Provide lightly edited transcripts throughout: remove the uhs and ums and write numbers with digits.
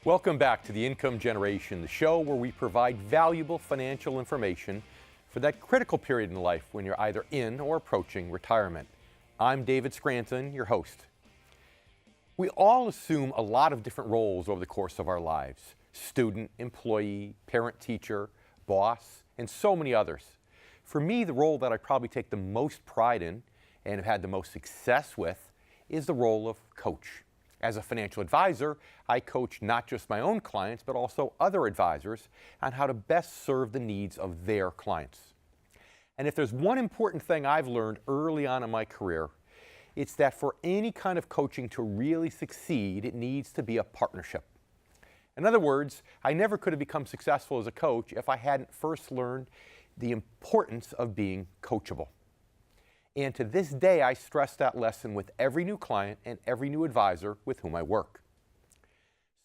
Welcome back to The Income Generation, the show where we provide valuable financial information for that critical period in life when you're either in or approaching retirement. I'm David Scranton, your host. We all assume a lot of different roles over the course of our lives: student, employee, parent, teacher, boss, and so many others. For me, the role that I probably take the most pride in and have had the most success with is the role of coach. As a financial advisor, I coach not just my own clients, but also other advisors on how to best serve the needs of their clients. And if there's one important thing I've learned early on in my career, it's that for any kind of coaching to really succeed, it needs to be a partnership. In other words, I never could have become successful as a coach if I hadn't first learned the importance of being coachable. And to this day, I stress that lesson with every new client and every new advisor with whom I work.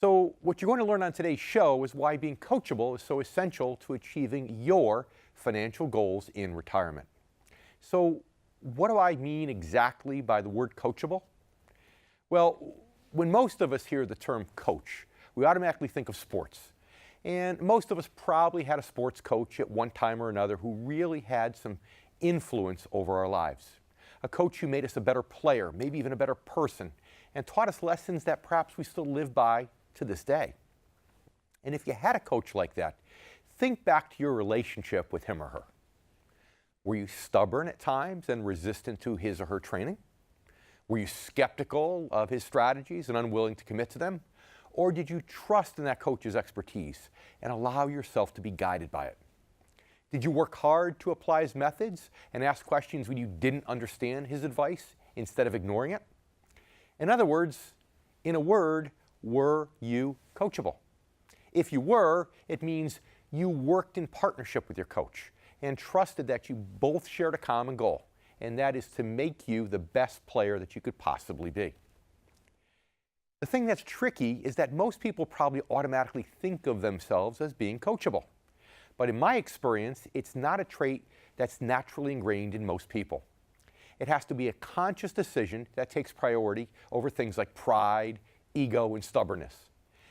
So what you're going to learn on today's show is why being coachable is so essential to achieving your financial goals in retirement. So what do I mean exactly by the word coachable? Well, when most of us hear the term coach, we automatically think of sports. And most of us probably had a sports coach at one time or another who really had some influence over our lives. A coach who made us a better player, maybe even a better person, and taught us lessons that perhaps we still live by to this day. And if you had a coach like that, think back to your relationship with him or her. Were you stubborn at times and resistant to his or her training? Were you skeptical of his strategies and unwilling to commit to them? Or did you trust in that coach's expertise and allow yourself to be guided by it? Did you work hard to apply his methods and ask questions when you didn't understand his advice instead of ignoring it? In other words, in a word, were you coachable? If you were, it means you worked in partnership with your coach and trusted that you both shared a common goal, and that is to make you the best player that you could possibly be. The thing that's tricky is that most people probably automatically think of themselves as being coachable. But in my experience, it's not a trait that's naturally ingrained in most people. It has to be a conscious decision that takes priority over things like pride, ego, and stubbornness,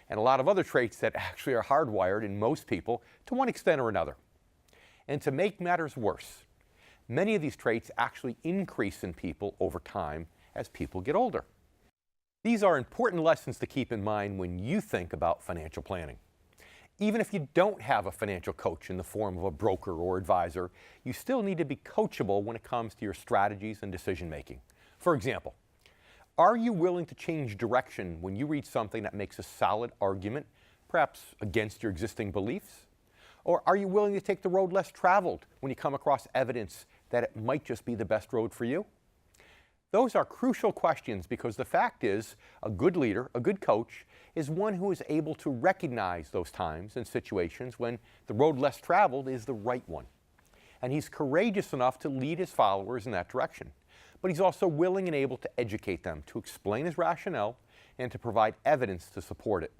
and a lot of other traits that actually are hardwired in most people to one extent or another. And to make matters worse, many of these traits actually increase in people over time as people get older. These are important lessons to keep in mind when you think about financial planning. Even if you don't have a financial coach in the form of a broker or advisor, you still need to be coachable when it comes to your strategies and decision making. For example, are you willing to change direction when you read something that makes a solid argument, perhaps against your existing beliefs? Or are you willing to take the road less traveled when you come across evidence that it might just be the best road for you? Those are crucial questions because the fact is, a good leader, a good coach, is one who is able to recognize those times and situations when the road less traveled is the right one. And he's courageous enough to lead his followers in that direction. But he's also willing and able to educate them, to explain his rationale, and to provide evidence to support it.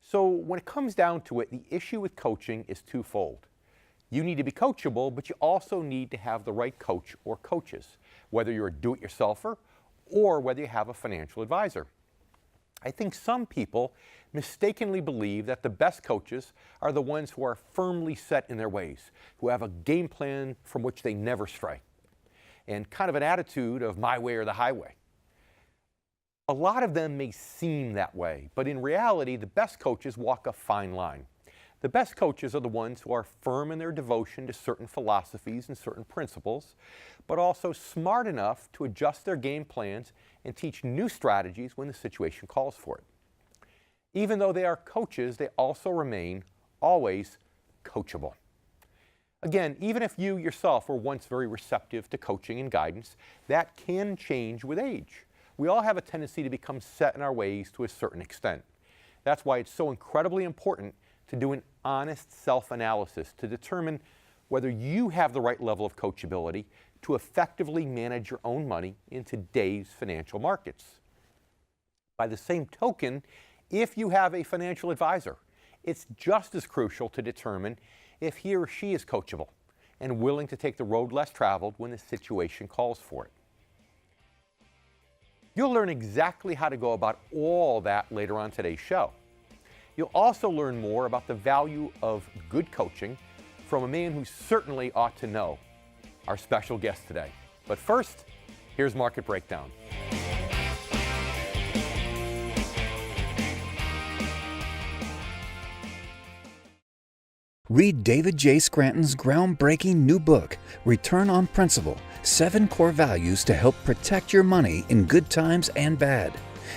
So when it comes down to it, the issue with coaching is twofold. You need to be coachable, but you also need to have the right coach or coaches, whether you're a do-it-yourselfer or whether you have a financial advisor. I think some people mistakenly believe that the best coaches are the ones who are firmly set in their ways, who have a game plan from which they never stray, and kind of an attitude of my way or the highway. A lot of them may seem that way, but in reality, the best coaches walk a fine line. The best coaches are the ones who are firm in their devotion to certain philosophies and certain principles, but also smart enough to adjust their game plans and teach new strategies when the situation calls for it. Even though they are coaches, they also remain always coachable. Again, even if you yourself were once very receptive to coaching and guidance, that can change with age. We all have a tendency to become set in our ways to a certain extent. That's why it's so incredibly important to do an honest self-analysis to determine whether you have the right level of coachability to effectively manage your own money in today's financial markets. By the same token, if you have a financial advisor, it's just as crucial to determine if he or she is coachable and willing to take the road less traveled when the situation calls for it. You'll learn exactly how to go about all that later on today's show. You'll also learn more about the value of good coaching from a man who certainly ought to know, our special guest today. But first, here's Market Breakdown. Read David J. Scranton's groundbreaking new book, Return on Principle: 7 Core Values to Help Protect Your Money in Good Times and Bad.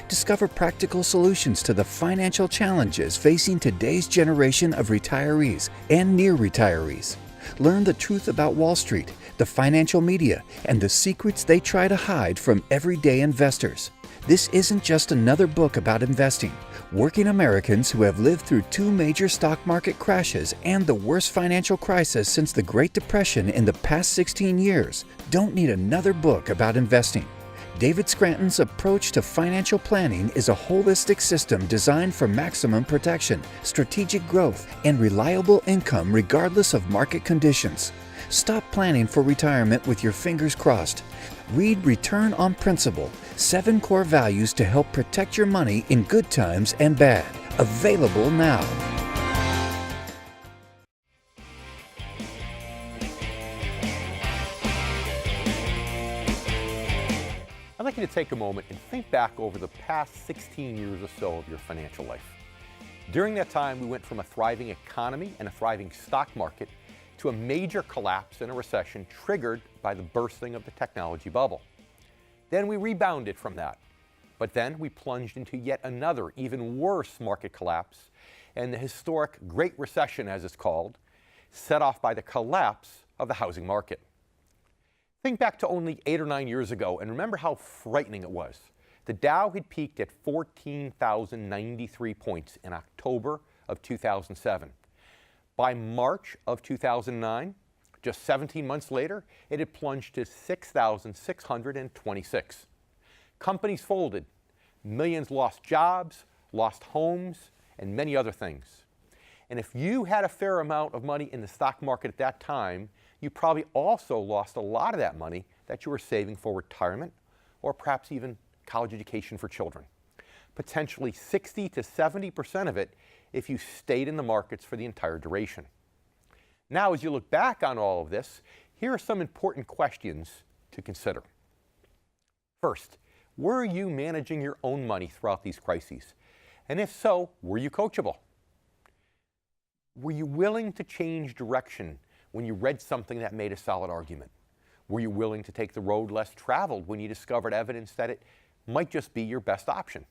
Discover practical solutions to the financial challenges facing today's generation of retirees and near retirees. Learn the truth about Wall Street, the financial media, and the secrets they try to hide from everyday investors. This isn't just another book about investing. Working Americans who have lived through 2 major stock market crashes and the worst financial crisis since the Great Depression in the past 16 years don't need another book about investing. David Scranton's approach to financial planning is a holistic system designed for maximum protection, strategic growth, and reliable income regardless of market conditions. Stop planning for retirement with your fingers crossed. Read Return on Principle: 7 Core Values to Help Protect Your Money in Good Times and Bad. Available now. I'd like you to take a moment and think back over the past 16 years or so of your financial life. During that time, we went from a thriving economy and a thriving stock market to a major collapse and a recession triggered by the bursting of the technology bubble. Then we rebounded from that. But then we plunged into yet another, even worse market collapse, and the historic Great Recession, as it's called, set off by the collapse of the housing market. Think back to only 8 or 9 years ago and remember how frightening it was. The Dow had peaked at 14,093 points in October of 2007. By March of 2009, just 17 months later, it had plunged to 6,626. Companies folded, millions lost jobs, lost homes, and many other things. And if you had a fair amount of money in the stock market at that time, you probably also lost a lot of that money that you were saving for retirement or perhaps even college education for children. Potentially 60 to 70% of it if you stayed in the markets for the entire duration. Now, as you look back on all of this, here are some important questions to consider. First, were you managing your own money throughout these crises? And if so, were you coachable? Were you willing to change direction when you read something that made a solid argument? Were you willing to take the road less traveled when you discovered evidence that it might just be your best option?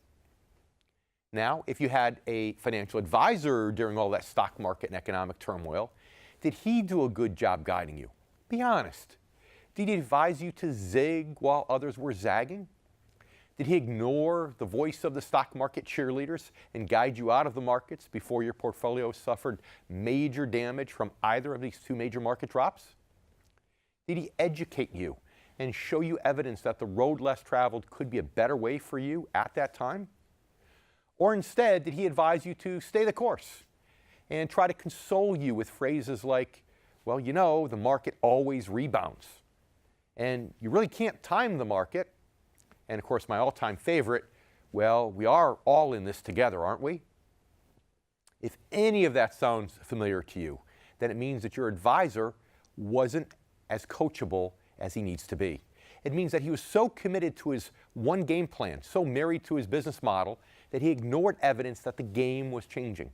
Now, if you had a financial advisor during all that stock market and economic turmoil, did he do a good job guiding you? Be honest. Did he advise you to zig while others were zagging? Did he ignore the voice of the stock market cheerleaders and guide you out of the markets before your portfolio suffered major damage from either of these 2 major market drops? Did he educate you and show you evidence that the road less traveled could be a better way for you at that time? Or instead, did he advise you to stay the course and try to console you with phrases like, well, you know, the market always rebounds, and you really can't time the market, and of course my all-time favorite, well, we are all in this together, aren't we? If any of that sounds familiar to you, then it means that your advisor wasn't as coachable as he needs to be. It means that he was so committed to his one game plan, so married to his business model, that he ignored evidence that the game was changing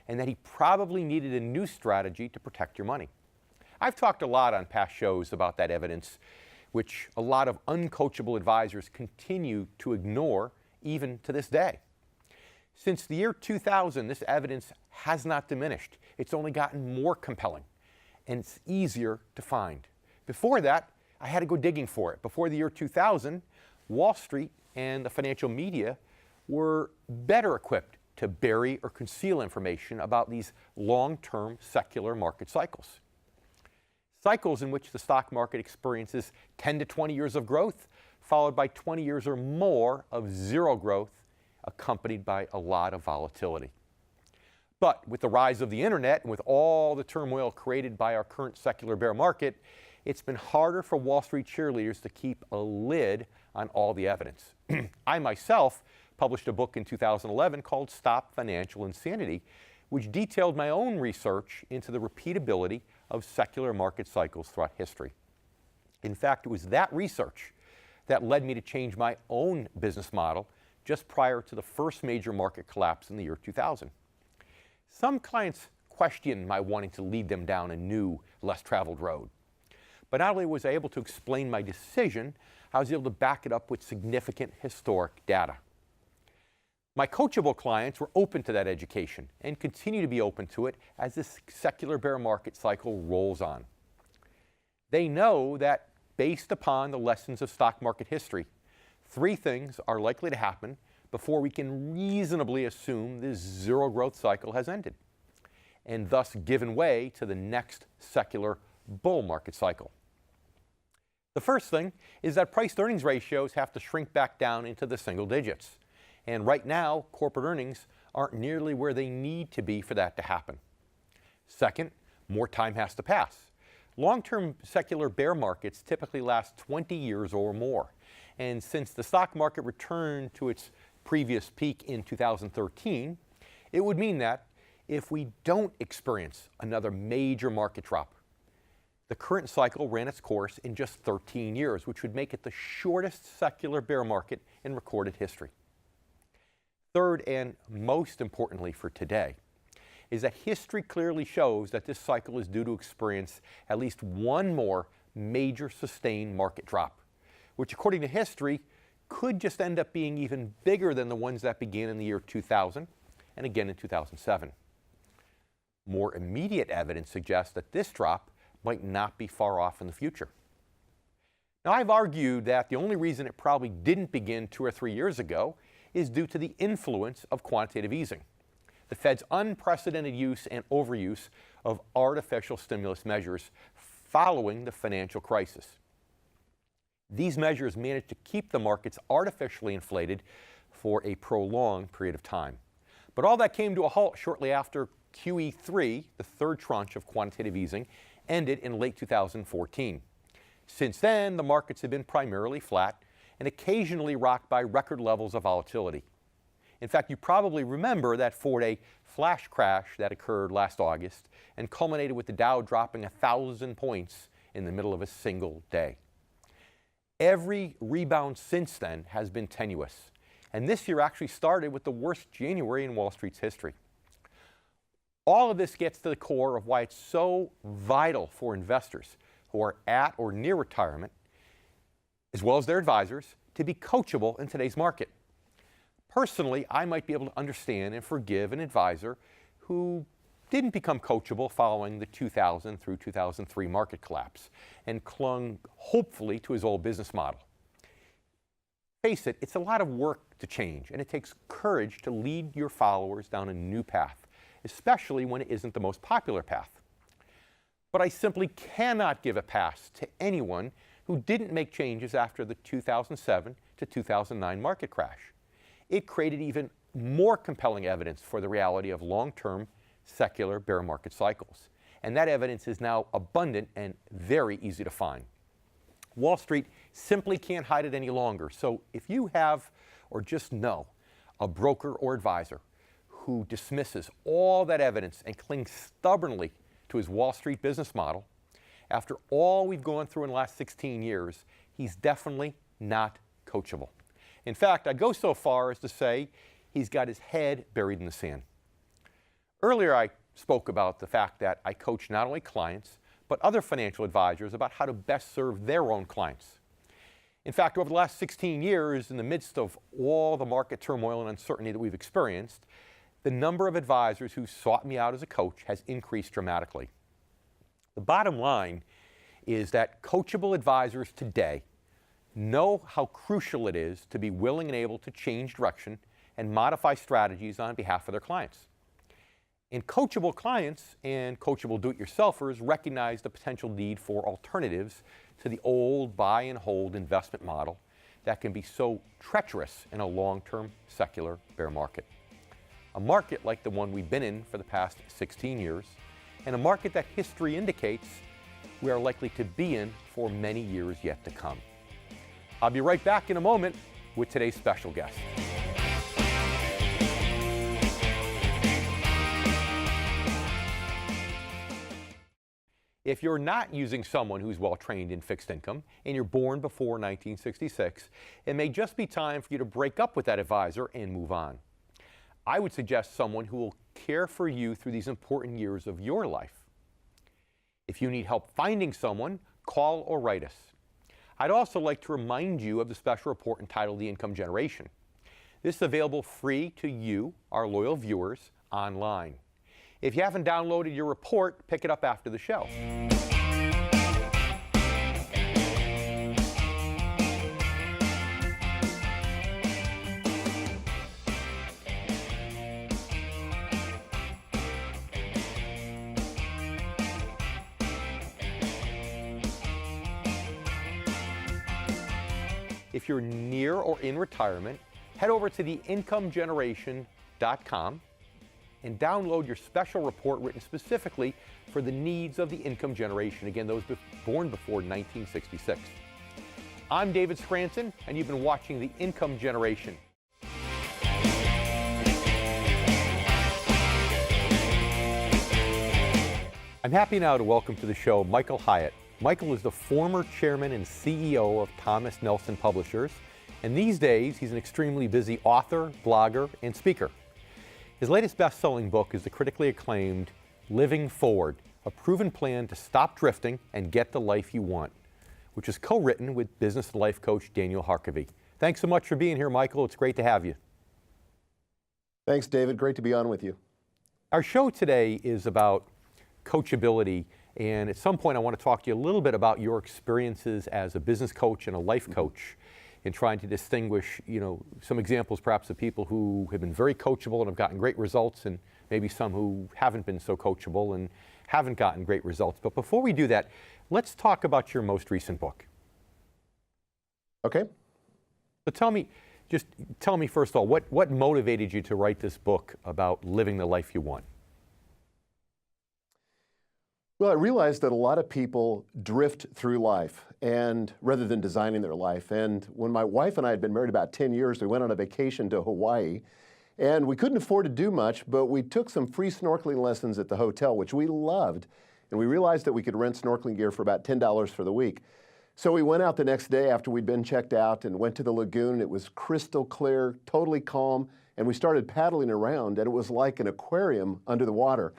and that he probably needed a new strategy to protect your money. I've talked a lot on past shows about that evidence, which a lot of uncoachable advisors continue to ignore even to this day. Since the year 2000, this evidence has not diminished. It's only gotten more compelling, and it's easier to find. Before that, I had to go digging for it. Before the year 2000, Wall Street and the financial media were better equipped to bury or conceal information about these long-term secular market cycles. Cycles in which the stock market experiences 10 to 20 years of growth, followed by 20 years or more of zero growth, accompanied by a lot of volatility. But with the rise of the internet and with all the turmoil created by our current secular bear market, it's been harder for Wall Street cheerleaders to keep a lid on all the evidence. I myself published a book in 2011 called Stop Financial Insanity, which detailed my own research into the repeatability of secular market cycles throughout history. In fact, it was that research that led me to change my own business model just prior to the first major market collapse in the year 2000. Some clients questioned my wanting to lead them down a new, less traveled road. But not only was I able to explain my decision, I was able to back it up with significant historic data. My coachable clients were open to that education and continue to be open to it as this secular bear market cycle rolls on. They know that based upon the lessons of stock market history, three things are likely to happen before we can reasonably assume this zero growth cycle has ended, and thus given way to the next secular bull market cycle. The first thing is that price-to-earnings ratios have to shrink back down into the single digits. And right now, corporate earnings aren't nearly where they need to be for that to happen. Second, more time has to pass. Long-term secular bear markets typically last 20 years or more. And since the stock market returned to its previous peak in 2013, it would mean that if we don't experience another major market drop, the current cycle ran its course in just 13 years, which would make it the shortest secular bear market in recorded history. Third, and most importantly for today, is that history clearly shows that this cycle is due to experience at least one more major sustained market drop, which according to history could just end up being even bigger than the ones that began in the year 2000 and again in 2007. More immediate evidence suggests that this drop might not be far off in the future. Now, I've argued that the only reason it probably didn't begin 2 or 3 years ago is due to the influence of quantitative easing, the Fed's unprecedented use and overuse of artificial stimulus measures following the financial crisis. These measures managed to keep the markets artificially inflated for a prolonged period of time. But all that came to a halt shortly after QE3, the third tranche of quantitative easing, ended in late 2014. Since then, the markets have been primarily flat and occasionally rocked by record levels of volatility. In fact, you probably remember that 4-day flash crash that occurred last August and culminated with the Dow dropping 1,000 points in the middle of a single day. Every rebound since then has been tenuous, and this year actually started with the worst January in Wall Street's history. All of this gets to the core of why it's so vital for investors who are at or near retirement, as well as their advisors, to be coachable in today's market. Personally, I might be able to understand and forgive an advisor who didn't become coachable following the 2000 through 2003 market collapse and clung hopefully to his old business model. Face it, it's a lot of work to change, and it takes courage to lead your followers down a new path, especially when it isn't the most popular path. But I simply cannot give a pass to anyone who didn't make changes after the 2007 to 2009 market crash. It created even more compelling evidence for the reality of long-term secular bear market cycles. And that evidence is now abundant and very easy to find. Wall Street simply can't hide it any longer. So if you have or just know a broker or advisor who dismisses all that evidence and clings stubbornly to his Wall Street business model, after all we've gone through in the last 16 years, he's definitely not coachable. In fact, I'd go so far as to say he's got his head buried in the sand. Earlier, I spoke about the fact that I coach not only clients, but other financial advisors about how to best serve their own clients. In fact, over the last 16 years, in the midst of all the market turmoil and uncertainty that we've experienced, the number of advisors who sought me out as a coach has increased dramatically. The bottom line is that coachable advisors today know how crucial it is to be willing and able to change direction and modify strategies on behalf of their clients. And coachable clients and coachable do-it-yourselfers recognize the potential need for alternatives to the old buy and hold investment model that can be so treacherous in a long-term secular bear market. A market like the one we've been in for the past 16 years, and a market that history indicates we are likely to be in for many years yet to come. I'll be right back in a moment with today's special guest. If you're not using someone who's well trained in fixed income and you're born before 1966, it may just be time for you to break up with that advisor and move on. I would suggest someone who will care for you through these important years of your life. If you need help finding someone, call or write us. I'd also like to remind you of the special report entitled The Income Generation. This is available free to you, our loyal viewers, online. If you haven't downloaded your report, pick it up after the show. If you're near or in retirement, head over to theincomegeneration.com and download your special report written specifically for the needs of the income generation, again, those born before 1966. I'm David Scranton, and you've been watching The Income Generation. I'm happy now to welcome to the show Michael Hyatt. Michael is the former chairman and CEO of Thomas Nelson Publishers, and these days he's an extremely busy author, blogger, and speaker. His latest best-selling book is the critically acclaimed Living Forward, a proven plan to stop drifting and get the life you want, which is co-written with business and life coach Daniel Harkavy. Thanks so much for being here, Michael. It's great to have you. Thanks, David. Great to be on with you. Our show today is about coachability, and at some point I want to talk to you a little bit about your experiences as a business coach and a life coach in trying to distinguish, some examples perhaps of people who have been very coachable and have gotten great results, and maybe some who haven't been so coachable and haven't gotten great results. But before we do that, let's talk about your most recent book. Okay. So tell me first of all, what motivated you to write this book about living the life you want? Well, I realized that a lot of people drift through life and rather than designing their life. And when my wife and I had been married about 10 years, we went on a vacation to Hawaii, and we couldn't afford to do much, but we took some free snorkeling lessons at the hotel, which we loved. And we realized that we could rent snorkeling gear for about $10 for the week. So we went out the next day after we'd been checked out and went to the lagoon. It was crystal clear, totally calm, and we started paddling around, and it was like an aquarium under the water.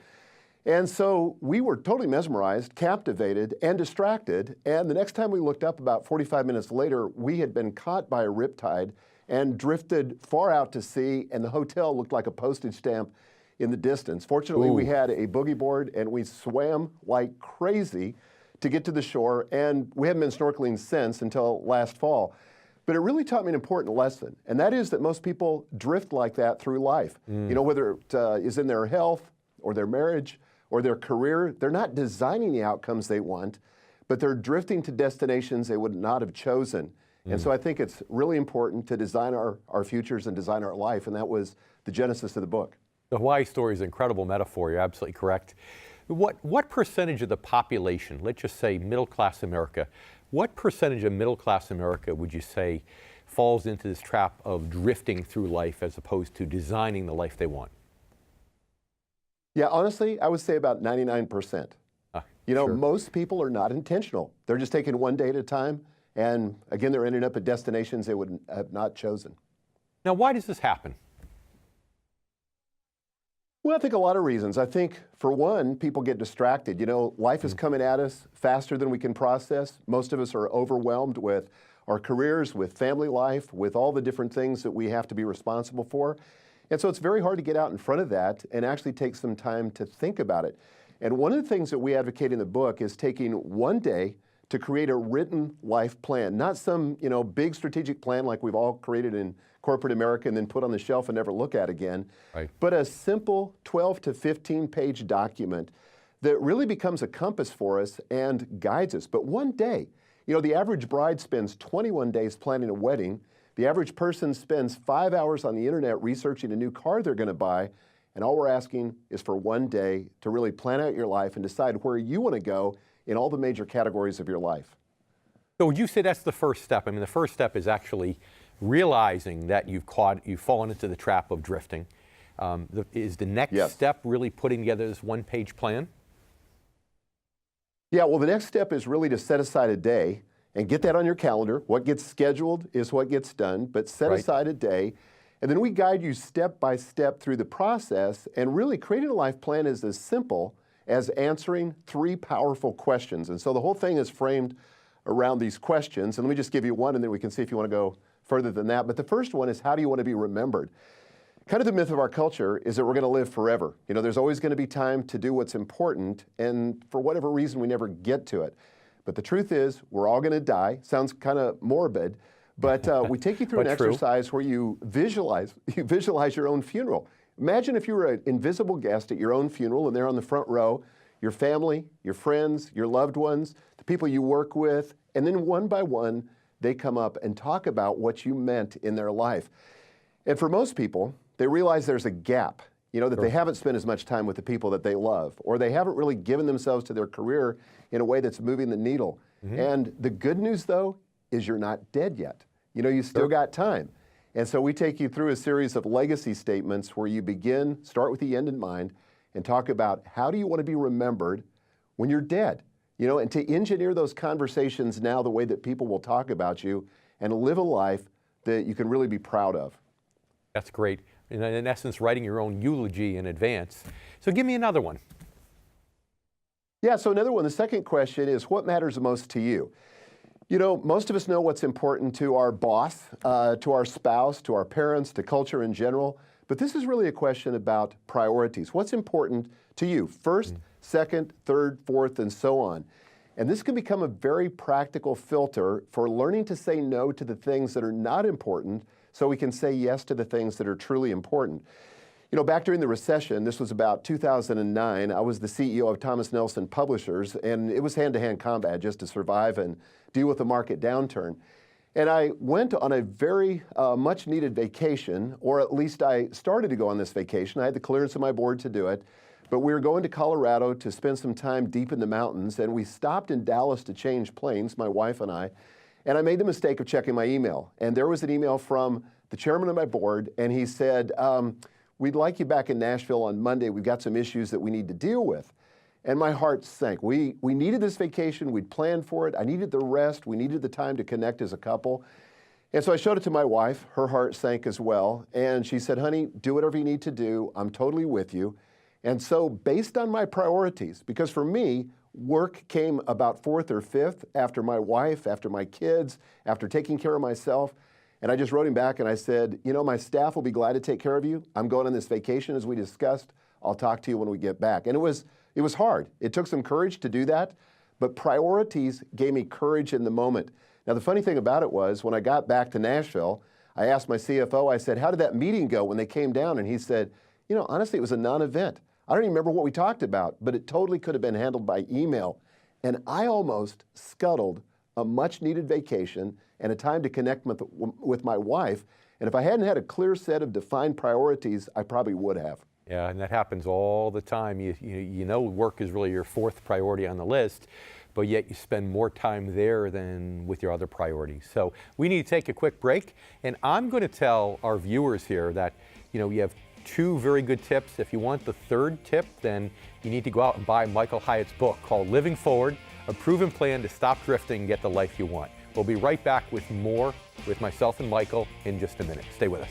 And so we were totally mesmerized, captivated, and distracted. And the next time we looked up about 45 minutes later, we had been caught by a riptide and drifted far out to sea, and the hotel looked like a postage stamp in the distance. Fortunately, we had a boogie board, and we swam like crazy to get to the shore, and we haven't been snorkeling since until last fall. But it really taught me an important lesson, and that is that most people drift like that through life. Whether it is in their health or their marriage or their career, they're not designing the outcomes they want, but they're drifting to destinations they would not have chosen. And so I think it's really important to design our futures and design our life, and that was the genesis of the book. The Hawaii story is an incredible metaphor. You're absolutely correct. What percentage of the population, let's just say middle-class America, what percentage of middle-class America would you say falls into this trap of drifting through life as opposed to designing the life they want? Yeah, honestly, I would say about 99%. Sure. Most people are not intentional. They're just taking one day at a time, and again, they're ending up at destinations they would have not chosen. Now, why does this happen? Well, I think a lot of reasons. I think, for one, people get distracted. Life is coming at us faster than we can process. Most of us are overwhelmed with our careers, with family life, with all the different things that we have to be responsible for. And so it's very hard to get out in front of that and actually take some time to think about it. And one of the things that we advocate in the book is taking one day to create a written life plan, not some big strategic plan like we've all created in corporate America and then put on the shelf and never look at again, but a simple 12 to 15 page document that really becomes a compass for us and guides us. But one day, the average bride spends 21 days planning a wedding. The average person spends 5 hours on the internet researching a new car they're going to buy, and all we're asking is for one day to really plan out your life and decide where you want to go in all the major categories of your life. So would you say that's the first step? I mean, the first step is actually realizing that you've fallen into the trap of drifting. Is the next step really putting together this one-page plan? Yeah, well, the next step is really to set aside a day and get that on your calendar. What gets scheduled is what gets done, but set aside a day. And then we guide you step by step through the process. And really, creating a life plan is as simple as answering 3 powerful questions. And so the whole thing is framed around these questions. And let me just give you one, and then we can see if you want to go further than that. But the first one is, how do you want to be remembered? Kind of the myth of our culture is that we're going to live forever. You know, there's always going to be time to do what's important, and for whatever reason, we never get to it. But the truth is, we're all going to die. Sounds kind of morbid, but we take you through an exercise where you visualize your own funeral. Imagine if you were an invisible guest at your own funeral, and there on the front row, your family, your friends, your loved ones, the people you work with, and then one by one, they come up and talk about what you meant in their life. And for most people, they realize there's a gap, you know, that they haven't spent as much time with the people that they love, or they haven't really given themselves to their career in a way that's moving the needle. And the good news, though, is you're not dead yet. You know, you still got time. And so we take you through a series of legacy statements where you start with the end in mind, and talk about how do you want to be remembered when you're dead? You know, and to engineer those conversations now the way that people will talk about you and live a life that you can really be proud of. That's great. In essence, writing your own eulogy in advance. So give me another one. Yeah, so another one, the second question is, what matters the most to you? You know, most of us know what's important to our boss, to our spouse, to our parents, to culture in general, but this is really a question about priorities. What's important to you? First, second, third, fourth, and so on. And this can become a very practical filter for learning to say no to the things that are not important, so we can say yes to the things that are truly important. You know, back during the recession, this was about 2009, I was the CEO of Thomas Nelson Publishers, and it was hand-to-hand combat just to survive and deal with the market downturn. And I went on a very much-needed vacation, or at least I started to go on this vacation. I had the clearance of my board to do it, but we were going to Colorado to spend some time deep in the mountains, and we stopped in Dallas to change planes, my wife and I made the mistake of checking my email. And there was an email from the chairman of my board, and he said, we'd like you back in Nashville on Monday. We've got some issues that we need to deal with. And my heart sank. We needed this vacation. We'd planned for it. I needed the rest. We needed the time to connect as a couple. And so I showed it to my wife. Her heart sank as well. And she said, honey, do whatever you need to do. I'm totally with you. And so based on my priorities, because for me, work came about fourth or fifth after my wife, after my kids, after taking care of myself. And I just wrote him back and I said, you know, my staff will be glad to take care of you. I'm going on this vacation as we discussed. I'll talk to you when we get back. And it was hard. It took some courage to do that, but priorities gave me courage in the moment. Now, the funny thing about it was when I got back to Nashville, I asked my CFO, I said, how did that meeting go when they came down? And he said, you know, honestly, it was a non-event. I don't even remember what we talked about, but it totally could have been handled by email. And I almost scuttled a much-needed vacation and a time to connect with my wife. And if I hadn't had a clear set of defined priorities, I probably would have. Yeah, and that happens all the time. You know work is really your fourth priority on the list, but yet you spend more time there than with your other priorities. So we need to take a quick break, and I'm going to tell our viewers here that, you know, you have 2 very good tips. If you want the third tip, then you need to go out and buy Michael Hyatt's book called Living Forward, A Proven Plan to Stop Drifting and Get the Life You Want. We'll be right back with more with myself and Michael in just a minute. Stay with us.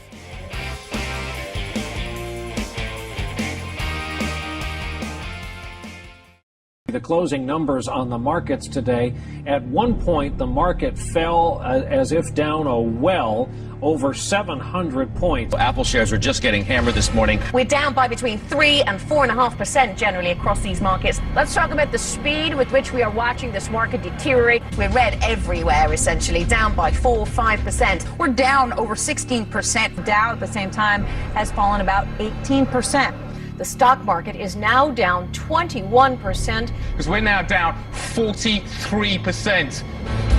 The closing numbers on the markets today. At one point, the market fell as if down a well, over 700 points. Apple shares are just getting hammered this morning. We're down by between 3 and 4.5% generally across these markets. Let's talk about the speed with which we are watching this market deteriorate. We're red everywhere, essentially, down by 4-5%. We're down over 16%. Dow at the same time has fallen about 18%. The stock market is now down 21%. Because we're now down 43%.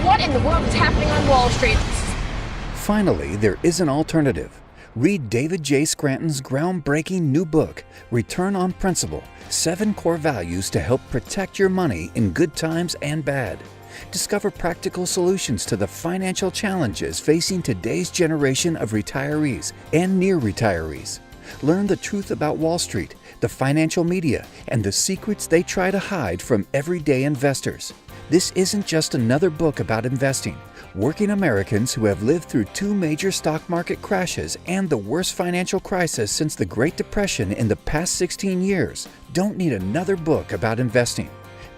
What in the world is happening on Wall Street? Finally, there is an alternative. Read David J. Scranton's groundbreaking new book, Return on Principle, 7 Core Values to Help Protect Your Money in Good Times and Bad. Discover practical solutions to the financial challenges facing today's generation of retirees and near retirees. Learn the truth about Wall Street, the financial media, and the secrets they try to hide from everyday investors. This isn't just another book about investing. Working Americans who have lived through 2 major stock market crashes and the worst financial crisis since the Great Depression in the past 16 years don't need another book about investing.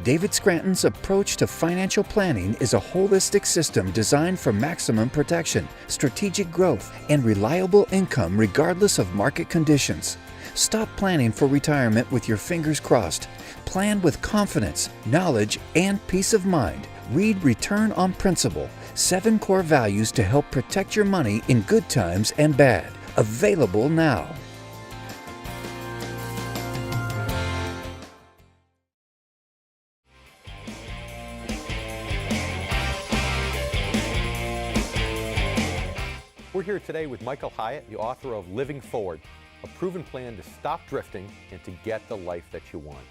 David Scranton's approach to financial planning is a holistic system designed for maximum protection, strategic growth, and reliable income regardless of market conditions. Stop planning for retirement with your fingers crossed. Plan with confidence, knowledge, and peace of mind. Read Return on Principle, 7 core values to help protect your money in good times and bad. Available now. We're here today with Michael Hyatt, the author of Living Forward, a proven plan to stop drifting and to get the life that you want.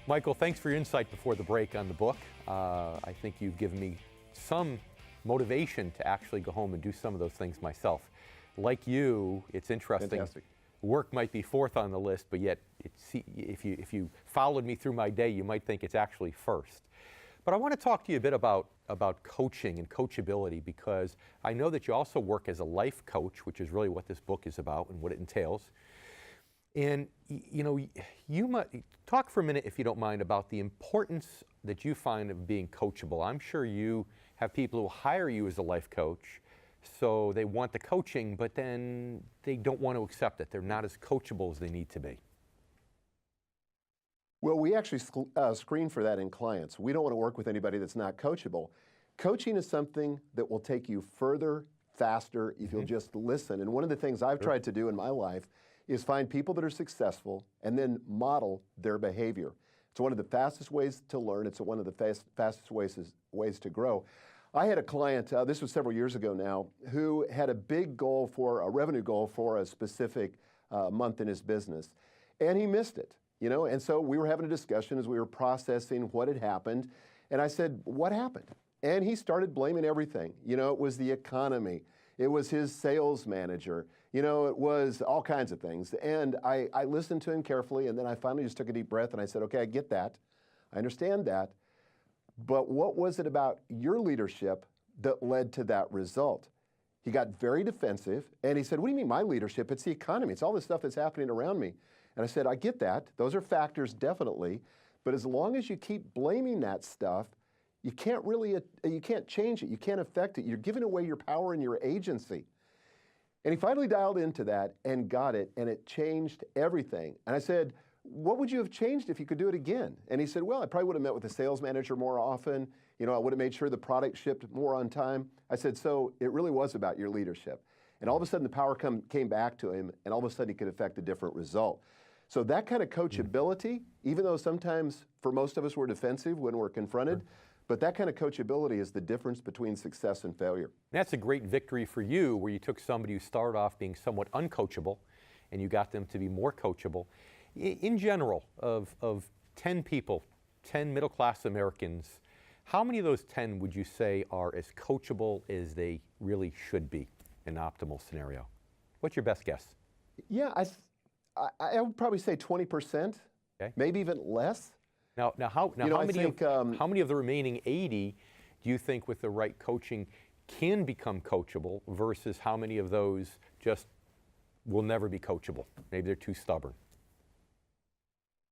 Michael, thanks for your insight before the break on the book. I think you've given me some motivation to actually go home and do some of those things myself. Like you, it's interesting. Fantastic. Work might be 4th on the list, but yet if you followed me through my day, you might think it's actually 1st. But I want to talk to you a bit about coaching and coachability, because I know that you also work as a life coach, which is really what this book is about and what it entails. And you know, you might talk for a minute, if you don't mind, about the importance that you find of being coachable. I'm sure you have people who hire you as a life coach, so they want the coaching, but then they don't want to accept it. They're not as coachable as they need to be. Well, we actually screen for that in clients. We don't want to work with anybody that's not coachable. Coaching is something that will take you further, faster, if you'll just listen. And one of the things I've tried to do in my life is find people that are successful and then model their behavior. It's one of the fastest ways to learn. It's one of the fastest ways to grow. I had a client, this was several years ago now, who had a big goal for a revenue goal for a specific month in his business, and he missed it. You know, and so we were having a discussion as we were processing what had happened, and I said, what happened? And he started blaming everything. You know, it was the economy. It was his sales manager. You know, it was all kinds of things. And I listened to him carefully, and then I finally just took a deep breath, and I said, okay, I get that. I understand that. But what was it about your leadership that led to that result? He got very defensive, and he said, what do you mean my leadership? It's the economy. It's all the stuff that's happening around me. And I said, I get that. Those are factors, definitely. But as long as you keep blaming that stuff, you can't change it. You can't affect it. You're giving away your power and your agency. And he finally dialed into that and got it, and it changed everything. And I said, what would you have changed if you could do it again? And he said, well, I probably would have met with the sales manager more often. You know, I would have made sure the product shipped more on time. I said, so it really was about your leadership. And all of a sudden the power came back to him, and all of a sudden he could affect a different result. So that kind of coachability, even though sometimes for most of us we're defensive when we're confronted, but that kind of coachability is the difference between success and failure. That's a great victory for you, where you took somebody who started off being somewhat uncoachable and you got them to be more coachable. In general, of 10 people, 10 middle-class Americans, how many of those 10 would you say are as coachable as they really should be in an optimal scenario? What's your best guess? Yeah, I would probably say 20%, okay, maybe even less. How many of the remaining 80 do you think with the right coaching can become coachable versus how many of those just will never be coachable? Maybe they're too stubborn.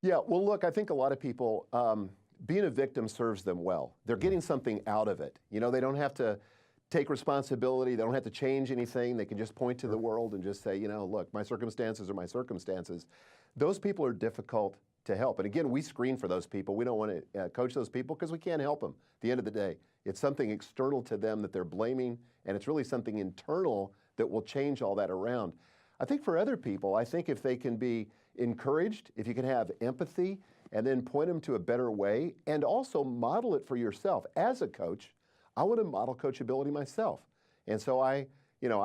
Yeah, well, look, I think a lot of people, being a victim serves them well. They're getting something out of it. You know, they don't have to take responsibility. They don't have to change anything. They can just point to the world and just say, you know, look, my circumstances are my circumstances. Those people are difficult to help. And again, we screen for those people. We don't want to coach those people because we can't help them at the end of the day. It's something external to them that they're blaming, and it's really something internal that will change all that around. I think for other people, I think if they can be encouraged, if you can have empathy, and then point them to a better way, and also model it for yourself. As a coach, I want to model coachability myself. And so I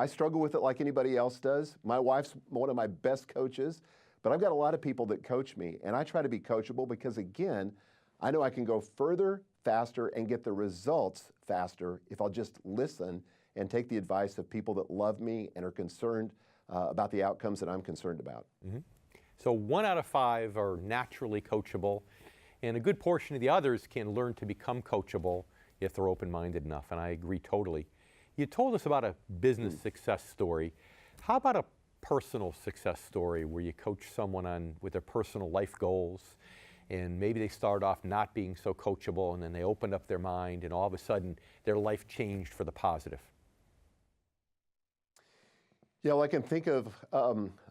struggle with it like anybody else does. My wife's one of my best coaches, but I've got a lot of people that coach me, and I try to be coachable because, again, I know I can go further, faster, and get the results faster if I'll just listen and take the advice of people that love me and are concerned about the outcomes that I'm concerned about. Mm-hmm. So 1 out of 5 are naturally coachable, and a good portion of the others can learn to become coachable if they're open-minded enough, and I agree totally. You told us about a business success story. How about a personal success story where you coach someone on with their personal life goals, and maybe they started off not being so coachable, and then they opened up their mind, and all of a sudden their life changed for the positive? Yeah, well, I can think of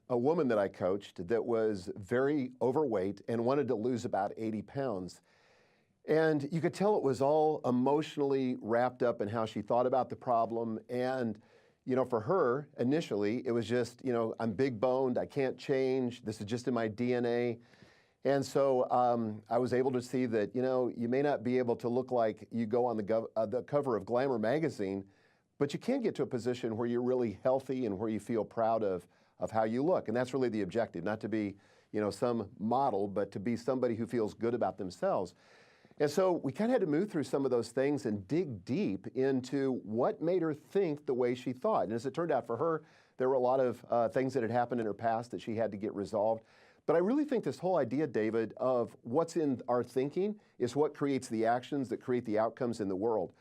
a woman that I coached that was very overweight and wanted to lose about 80 pounds. And you could tell it was all emotionally wrapped up in how she thought about the problem. And, you know, for her, initially, it was just, you know, I'm big boned, I can't change, this is just in my DNA. And so I was able to see that, you know, you may not be able to look like you go on the cover of Glamour magazine, but you can get to a position where you're really healthy and where you feel proud of how you look. And that's really the objective, not to be, you know, some model, but to be somebody who feels good about themselves. And so we kind of had to move through some of those things and dig deep into what made her think the way she thought. And as it turned out for her, there were a lot of things that had happened in her past that she had to get resolved. But I really think this whole idea, David, of what's in our thinking is what creates the actions that create the outcomes in the world.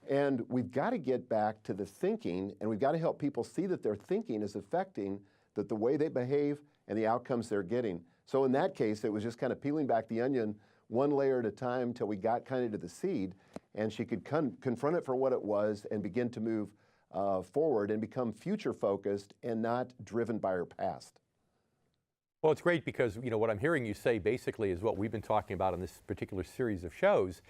And we've got to get back to the thinking, and we've got to help people see that their thinking is affecting the way they behave and the outcomes they're getting. So in that case, it was just kind of peeling back the onion one layer at a time till we got kind of to the seed, and she could confront it for what it was and begin to move forward and become future-focused and not driven by her past. Well, it's great because, you know, what I'm hearing you say basically is what we've been talking about in this particular series of shows,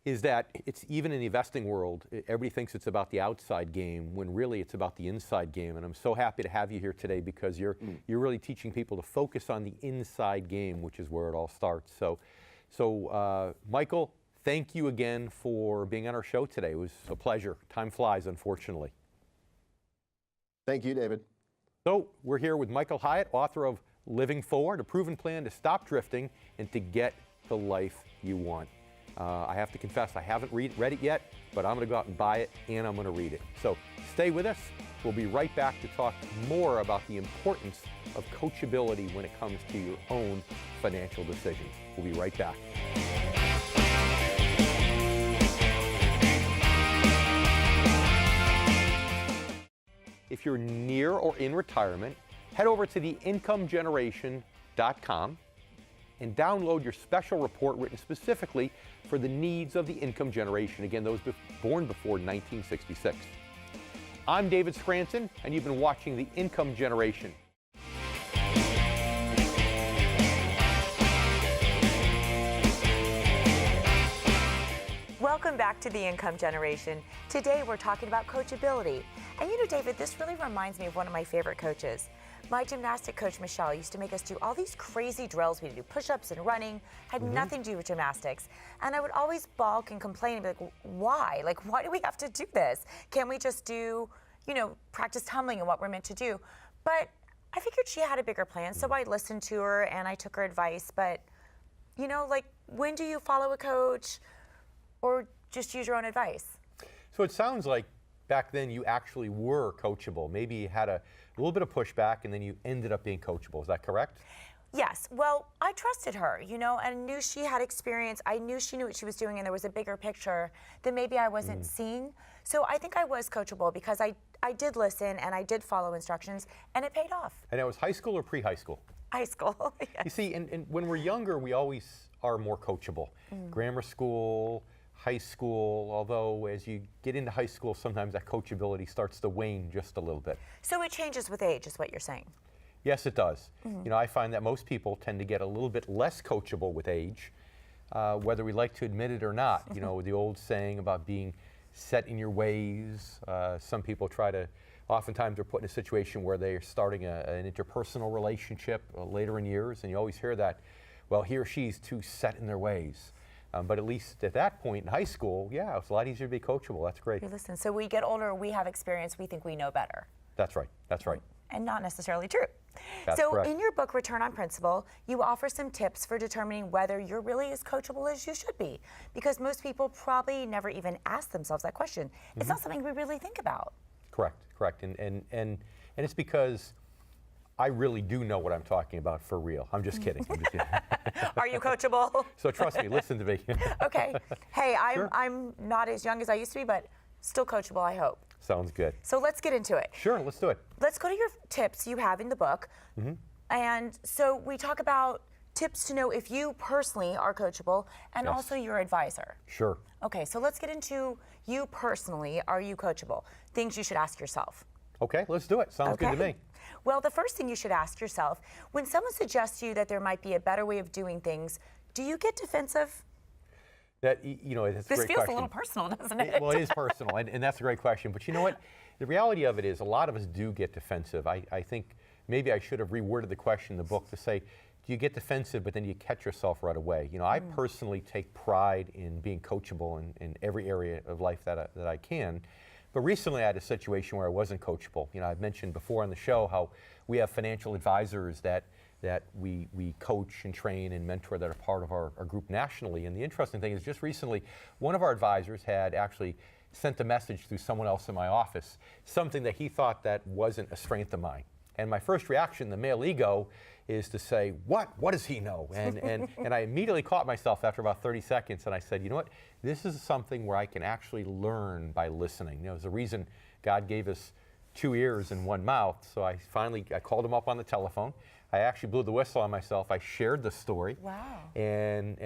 is that it's even in the investing world, everybody thinks it's about the outside game when really it's about the inside game. And I'm so happy to have you here today because you're really teaching people to focus on the inside game, which is where it all starts. So Michael, thank you again for being on our show today. It was a pleasure. Time flies, unfortunately. Thank you, David. So we're here with Michael Hyatt, author of Living Forward, a proven plan to stop drifting and to get the life you want. I have to confess, I haven't read it yet, but I'm going to go out and buy it, and I'm going to read it. So stay with us. We'll be right back to talk more about the importance of coachability when it comes to your own financial decisions. We'll be right back. If you're near or in retirement, head over to theincomegeneration.com and download your special report written specifically for the needs of the income generation, again, those born before 1966. I'm David Scranton, and you've been watching The Income Generation. Welcome back to The Income Generation. Today we're talking about coachability. And you know, David, this really reminds me of one of my favorite coaches. My gymnastic coach, Michelle, used to make us do all these crazy drills. We had to do push-ups and running, had nothing to do with gymnastics. And I would always balk and complain and be like, why? Like, why do we have to do this? Can't we just do, you know, practice tumbling and what we're meant to do? But I figured she had a bigger plan, so I listened to her and I took her advice. But, you know, like, when do you follow a coach or just use your own advice? So it sounds like back then you actually were coachable. Maybe you had a little bit of pushback and then you ended up being coachable. Is that correct? Yes. Well, I trusted her, you know, and knew she had experience. I knew she knew what she was doing, and there was a bigger picture that maybe I wasn't seeing. So I think I was coachable because I did listen and I did follow instructions, and it paid off. And that was high school or pre-high school? High school, yes. You see, and when we're younger, we always are more coachable. Grammar school, high school, although as you get into high school, sometimes that coachability starts to wane just a little bit. So it changes with age, is what you're saying? Yes, it does. You know, I find that most people tend to get a little bit less coachable with age, whether we like to admit it or not. You know, the old saying about being set in your ways. Some people try to, oftentimes they're put in a situation where they're starting an interpersonal relationship later in years, and you always hear that, well, he or she's too set in their ways. But at least at that point in high school, yeah, it's a lot easier to be coachable. That's great. Hey, listen, so we get older, we have experience, we think we know better. That's right. That's right. And not necessarily true. That's so correct. In your book, Return on Principle, you offer some tips for determining whether you're really as coachable as you should be. Because most people probably never even ask themselves that question. It's not something we really think about. Correct, correct. And it's because I really do know what I'm talking about for real. I'm just kidding. I'm just kidding. Are you coachable? So trust me, listen to me. Okay. Hey, Sure. I'm not as young as I used to be, but still coachable, I hope. Sounds good. So let's get into it. Sure, let's do it. Let's go to your tips you have in the book. And so we talk about tips to know if you personally are coachable and Yes. also your advisor. Sure. Okay, so let's get into you personally. Are you coachable? Things you should ask yourself. Okay, let's do it. Sounds good to me. Well, the first thing you should ask yourself, when someone suggests to you that there might be a better way of doing things, do you get defensive? That's a This great feels question. a little personal, doesn't it? Well, it is personal, and that's a great question. But you know what? The reality of it is a lot of us do get defensive. I think maybe I should have reworded the question in the book to say, do you get defensive, but then you catch yourself right away? I personally take pride in being coachable in every area of life that I can. But recently I had a situation where I wasn't coachable. I've mentioned before on the show how we have financial advisors that we coach and train and mentor that are part of our group nationally. And the interesting thing is just recently, one of our advisors had actually sent a message through someone else in my office, something that he thought that wasn't a strength of mine. And my first reaction, the male ego, is to say, what does he know? And I immediately caught myself after about 30 seconds and I said, you know what, this is something where I can actually learn by listening. There's a reason God gave us 2 ears and 1 mouth. So I called him up on the telephone. I actually blew the whistle on myself. I shared the story. Wow. And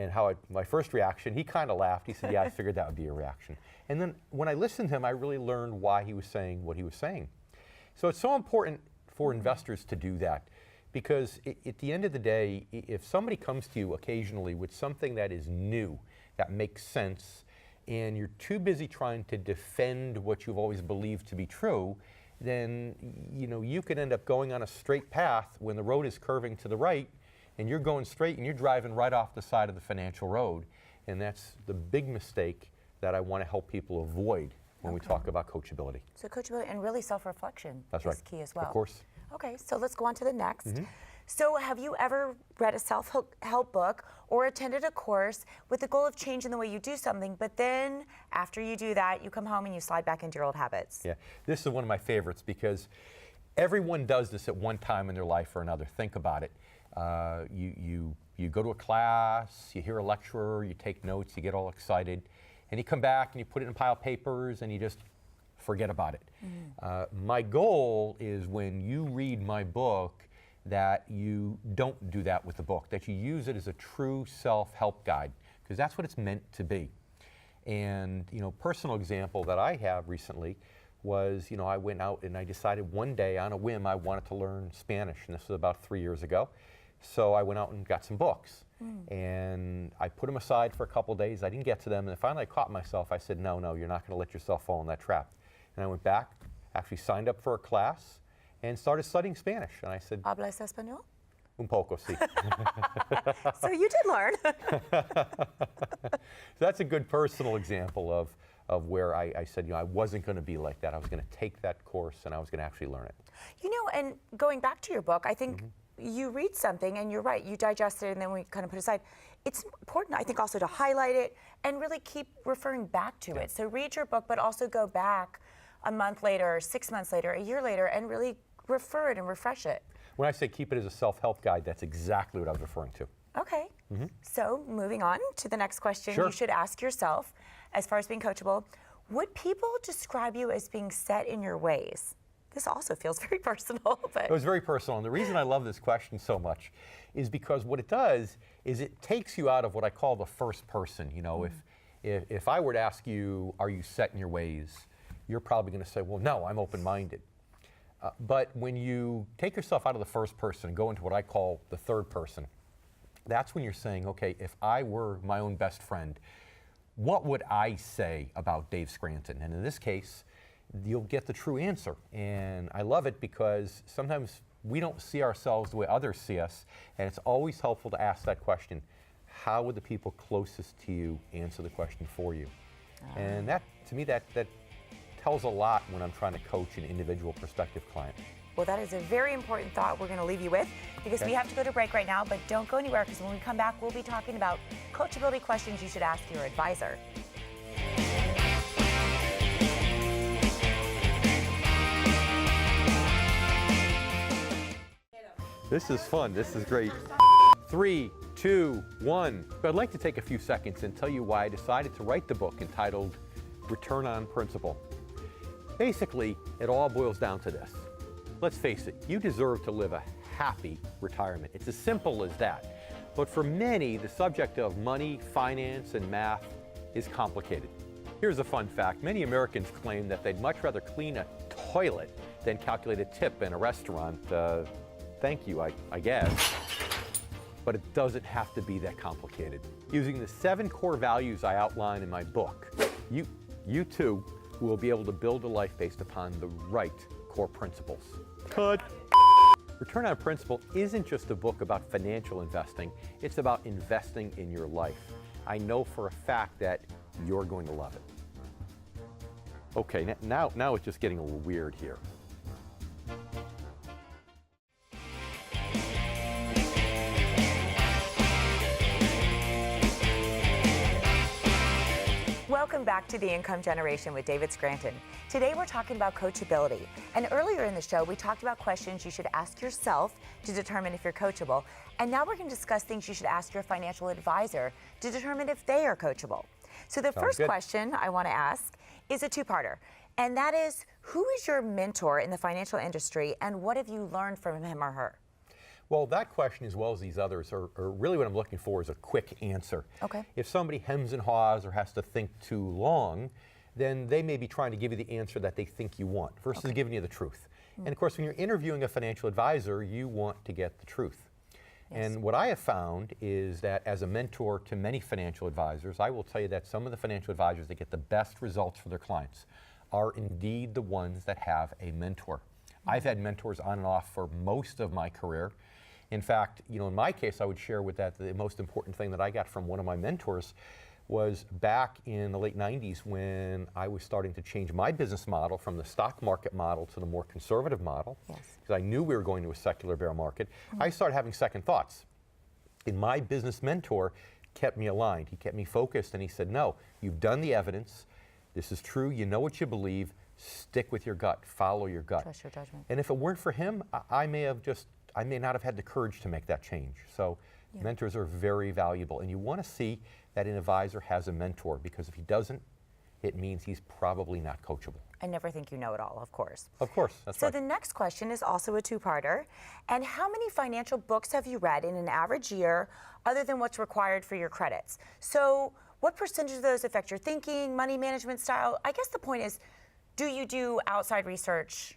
my first reaction, he kind of laughed. He said, yeah, I figured that would be a reaction. And then when I listened to him, I really learned why he was saying what he was saying. So it's so important for investors to do that. Because at the end of the day, if somebody comes to you occasionally with something that is new, that makes sense, and you're too busy trying to defend what you've always believed to be true, then you could end up going on a straight path when the road is curving to the right, and you're going straight and you're driving right off the side of the financial road. And that's the big mistake that I want to help people avoid when we talk about coachability. So coachability and really self-reflection is key as well. Of course. Okay, so let's go on to the next. So have you ever read a self-help book or attended a course with the goal of changing the way you do something, but then after you do that, you come home and you slide back into your old habits? Yeah, this is one of my favorites because everyone does this at one time in their life or another. Think about it. You go to a class, you hear a lecturer, you take notes, you get all excited, and you come back and you put it in a pile of papers and you just forget about it. My goal is when you read my book that you don't do that with the book, that you use it as a true self-help guide, because that's what it's meant to be. And personal example that I have recently was, I went out and I decided one day on a whim I wanted to learn Spanish, and this was about 3 years ago. So I went out and got some books, and I put them aside for a couple of days. I didn't get to them, and finally I caught myself. I said, no, you're not going to let yourself fall in that trap. And I went back, actually signed up for a class, and started studying Spanish. And I said, ¿Hablas español? Un poco, sí. So you did learn. So that's a good personal example of where I said, I wasn't going to be like that. I was going to take that course, and I was going to actually learn it. And going back to your book, I think you read something, and you're right, you digest it, and then we kind of put it aside. It's important, I think, also to highlight it and really keep referring back to it. So read your book, but also go back a month later, 6 months later, a year later, and really refer it and refresh it. When I say keep it as a self-help guide, that's exactly what I was referring to. Okay. So moving on to the next question, Sure. You should ask yourself, as far as being coachable, would people describe you as being set in your ways? This also feels very personal. But It was very personal, and the reason I love this question so much is because what it does is it takes you out of what I call the first person. If I were to ask you, are you set in your ways, you're probably going to say, well, no, I'm open-minded. But when you take yourself out of the first person and go into what I call the third person, that's when you're saying, okay, if I were my own best friend, what would I say about Dave Scranton? And in this case, you'll get the true answer. And I love it because sometimes we don't see ourselves the way others see us, and it's always helpful to ask that question. How would the people closest to you answer the question for you? And that, to me, that tells a lot when I'm trying to coach an individual prospective client. Well, that is a very important thought we're going to leave you with, because we have to go to break right now, but don't go anywhere, because when we come back, we'll be talking about coachability questions you should ask your advisor. This is fun. This is great. 3, 2, 1. But I'd like to take a few seconds and tell you why I decided to write the book entitled Return on Principle. Basically, it all boils down to this. Let's face it, you deserve to live a happy retirement. It's as simple as that. But for many, the subject of money, finance, and math is complicated. Here's a fun fact. Many Americans claim that they'd much rather clean a toilet than calculate a tip in a restaurant. Thank you, I guess. But it doesn't have to be that complicated. Using the 7 core values I outline in my book, you too will be able to build a life based upon the right core principles. Cut. Return on Principle isn't just a book about financial investing, it's about investing in your life. I know for a fact that you're going to love it. Okay, now it's just getting a little weird here. Welcome back to The Income Generation with David Scranton. Today we're talking about coachability. And earlier in the show, we talked about questions you should ask yourself to determine if you're coachable. And now we're going to discuss things you should ask your financial advisor to determine if they are coachable. So the first question I want to ask is a two-parter. And that is, who is your mentor in the financial industry and what have you learned from him or her? Well, that question, as well as these others, are really what I'm looking for is a quick answer. Okay. If somebody hems and haws or has to think too long, then they may be trying to give you the answer that they think you want versus giving you the truth. And of course, when you're interviewing a financial advisor, you want to get the truth. Yes. And what I have found is that as a mentor to many financial advisors, I will tell you that some of the financial advisors that get the best results for their clients are indeed the ones that have a mentor. I've had mentors on and off for most of my career. In fact, in my case, I would share with that the most important thing that I got from one of my mentors was back in the late 90s when I was starting to change my business model from the stock market model to the more conservative model. Yes. Because I knew we were going to a secular bear market. I started having second thoughts. And my business mentor kept me aligned. He kept me focused and he said, no, you've done the evidence. This is true. You know what you believe. Stick with your gut. Follow your gut. Trust your judgment. And if it weren't for him, I may not have had the courage to make that change. So mentors are very valuable. And you want to see that an advisor has a mentor because if he doesn't, it means he's probably not coachable. I never think you know it all, of course. Of course, that's right. So the next question is also a two-parter. And how many financial books have you read in an average year other than what's required for your credits? So what percentage of those affect your thinking, money management style? I guess the point is, do you do outside research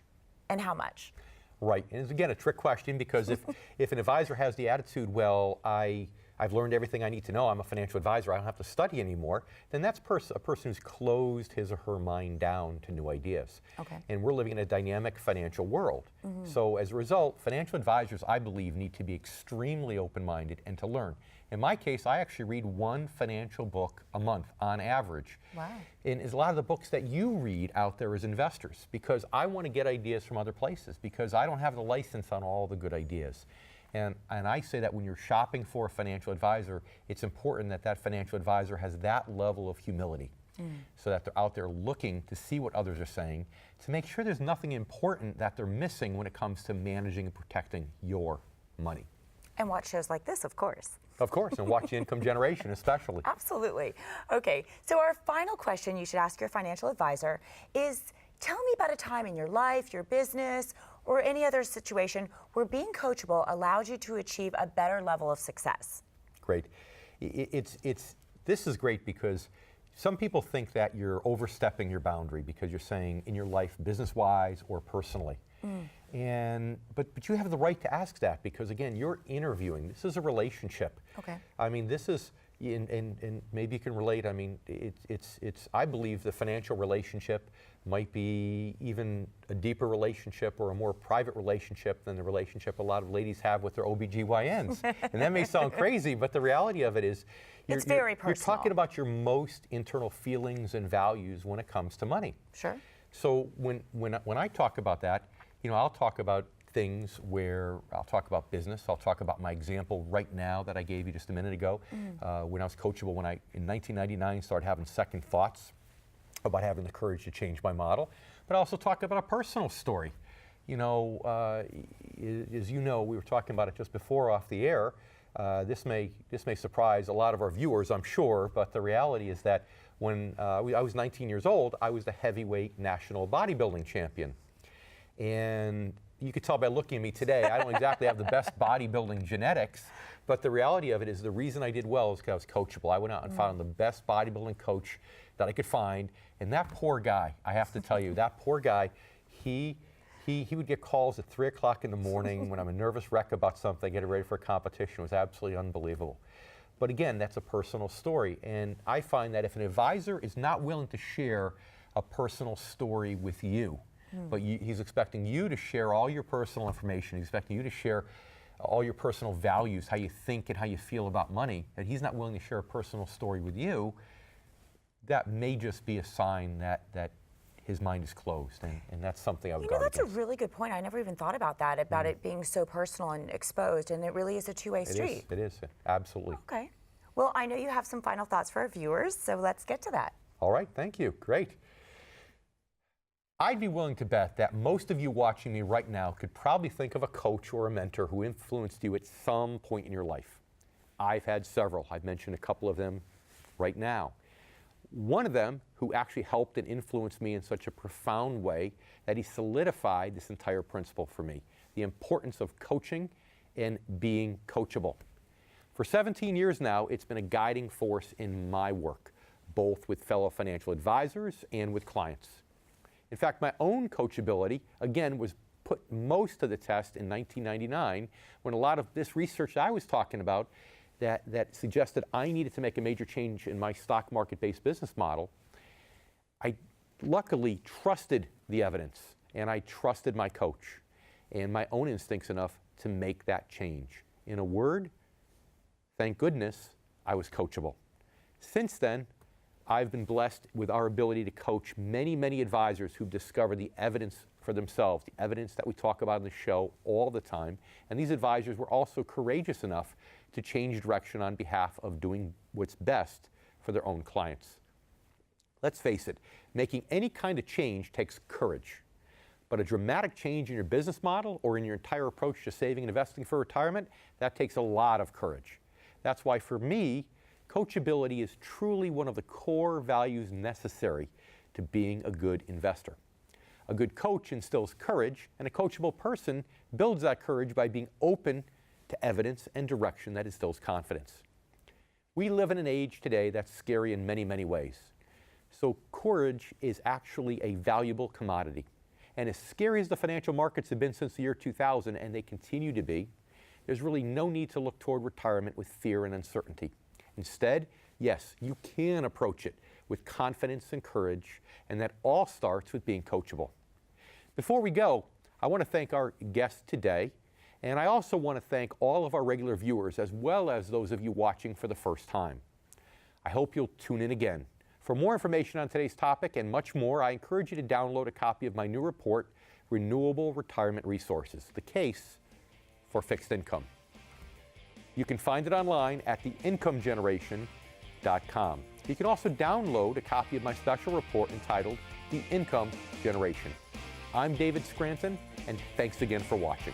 and how much? Right, and it's again a trick question because if an advisor has the attitude, well, I've learned everything I need to know, I'm a financial advisor, I don't have to study anymore, then that's a person who's closed his or her mind down to new ideas. Okay. And we're living in a dynamic financial world. So as a result, financial advisors, I believe, need to be extremely open-minded and to learn. In my case, I actually read 1 financial book a month on average. Wow. And a lot of the books that you read out there as investors because I want to get ideas from other places because I don't have the license on all the good ideas. And I say that when you're shopping for a financial advisor, it's important that that financial advisor has that level of humility so that they're out there looking to see what others are saying to make sure there's nothing important that they're missing when it comes to managing and protecting your money. And watch shows like this, of course. Of course, and watch The Income Generation especially. Absolutely. Okay, so our final question you should ask your financial advisor is, tell me about a time in your life, your business, or any other situation where being coachable allowed you to achieve a better level of success. Great. This is great because some people think that you're overstepping your boundary because you're saying in your life business-wise or personally. But you have the right to ask that because again, you're interviewing. This is a relationship. Okay. I mean, this is, and maybe you can relate. I mean, I believe the financial relationship might be even a deeper relationship or a more private relationship than the relationship a lot of ladies have with their OBGYNs. And that may sound crazy, but the reality of it is it's very personal. You're talking about your most internal feelings and values when it comes to money. Sure. So when I talk about that, I'll talk about things where I'll talk about business. I'll talk about my example right now that I gave you just a minute ago. When I was coachable, when I, in 1999, started having second thoughts about having the courage to change my model. But I also talk about a personal story. You know, as you know, we were talking about it just before off the air. This may surprise a lot of our viewers, I'm sure, but the reality is that when I was 19 years old, I was the heavyweight national bodybuilding champion. And you could tell by looking at me today, I don't exactly have the best bodybuilding genetics, but the reality of it is the reason I did well is because I was coachable. I went out and found the best bodybuilding coach that I could find. And that poor guy, I have to tell you, that poor guy, he would get calls at 3 o'clock in the morning when I'm a nervous wreck about something, getting ready for a competition. It was absolutely unbelievable. But again, that's a personal story. And I find that if an advisor is not willing to share a personal story with you, but he's expecting you to share all your personal information, he's expecting you to share all your personal values, how you think and how you feel about money, and he's not willing to share a personal story with you, that may just be a sign that his mind is closed, and that's something I would guard that's against. a really good point. I never even thought about that, about it being so personal and exposed, and it really is a two-way street. It is, absolutely. Okay. Well, I know you have some final thoughts for our viewers, so let's get to that. All right, thank you. Great. I'd be willing to bet that most of you watching me right now could probably think of a coach or a mentor who influenced you at some point in your life. I've had several. I've mentioned a couple of them right now. One of them who actually helped and influenced me in such a profound way that he solidified this entire principle for me, the importance of coaching and being coachable. For 17 years now, it's been a guiding force in my work, both with fellow financial advisors and with clients. In fact, my own coachability, again, was put most to the test in 1999 when a lot of this research I was talking about that suggested I needed to make a major change in my stock market-based business model. I luckily trusted the evidence, and I trusted my coach and my own instincts enough to make that change. In a word, thank goodness I was coachable. Since then, I've been blessed with our ability to coach many, many advisors who've discovered the evidence for themselves, the evidence that we talk about in the show all the time. And these advisors were also courageous enough to change direction on behalf of doing what's best for their own clients. Let's face it, making any kind of change takes courage. But a dramatic change in your business model or in your entire approach to saving and investing for retirement, that takes a lot of courage. That's why for me, coachability is truly one of the core values necessary to being a good investor. A good coach instills courage, and a coachable person builds that courage by being open to evidence and direction that instills confidence. We live in an age today that's scary in many, many ways. So courage is actually a valuable commodity. And as scary as the financial markets have been since the year 2000, and they continue to be, there's really no need to look toward retirement with fear and uncertainty. Instead, yes, you can approach it with confidence and courage, and that all starts with being coachable. Before we go, I want to thank our guest today, and I also want to thank all of our regular viewers as well as those of you watching for the first time. I hope you'll tune in again. For more information on today's topic and much more, I encourage you to download a copy of my new report, Renewable Retirement Resources, the case for fixed income. You can find it online at theincomegeneration.com. You can also download a copy of my special report entitled The Income Generation. I'm David Scranton, and thanks again for watching.